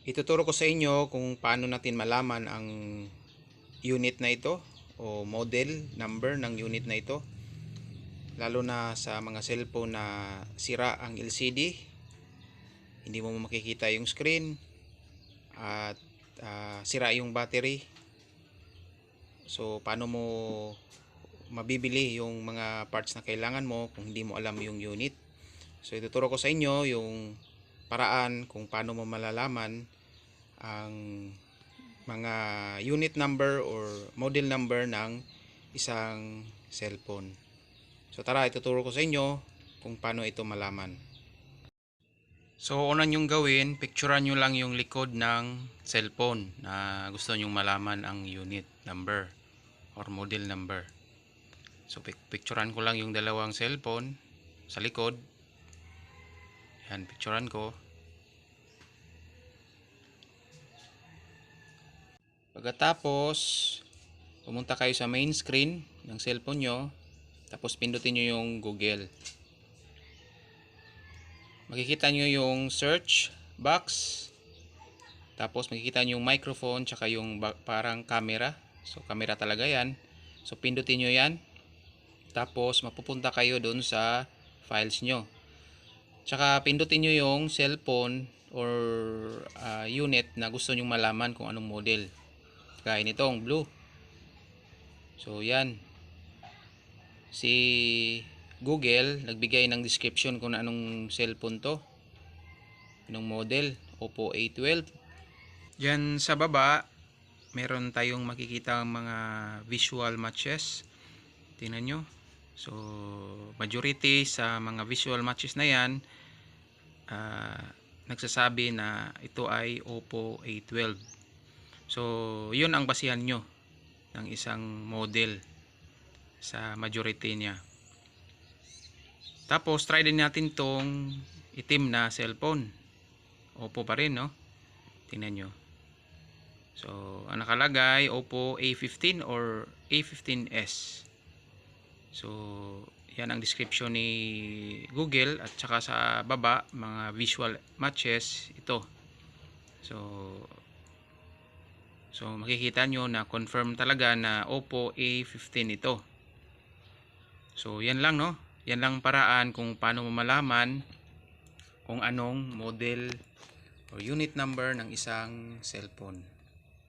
Ituturo ko sa inyo kung paano natin malaman ang unit na ito o model number ng unit na ito, lalo na sa mga cellphone na sira ang LCD, hindi mo makikita yung screen at sira yung battery. So paano mo mabibili yung mga parts na kailangan mo kung hindi mo alam yung unit? So ituturo ko sa inyo yung paraan kung paano mo malalaman ang mga unit number or model number ng isang cellphone. So tara, ituturo ko sa inyo kung paano ito malaman. So una nyong gawin, picturean nyo lang yung likod ng cellphone na gusto nyong malaman ang unit number or model number. So picturean ko lang yung dalawang cellphone sa likod. Yan, picturean ko. Pagkatapos, pumunta kayo sa main screen ng cellphone nyo. Tapos pindutin nyo yung Google. Makikita nyo yung search box. Tapos makikita nyo yung microphone tsaka yung parang camera. So camera talaga yan. So pindutin nyo yan. Tapos mapupunta kayo dun sa files nyo. Tsaka pindutin nyo yung cellphone or unit na gusto nyo malaman kung anong model. Kaya nitong blue. So yan. Si Google nagbigay ng description kung anong cellphone to, anong model, Oppo A12. Diyan sa baba meron tayong makikita mga visual matches. Tingnan nyo. So majority sa mga visual matches na yan nagsasabi na ito ay Oppo A12. So yun ang basihan nyo ng isang model sa majority niya. Tapos try din natin tong itim na cellphone. Oppo pa rin, no? Tingnan nyo. So ang nakalagay Oppo A15 or A15s. So yan ang description ni Google, at saka sa baba mga visual matches ito. So makikita nyo na confirm talaga na Oppo A15 ito. So yan lang, no? Yan lang paraan kung paano mo malaman kung anong model or unit number ng isang cellphone.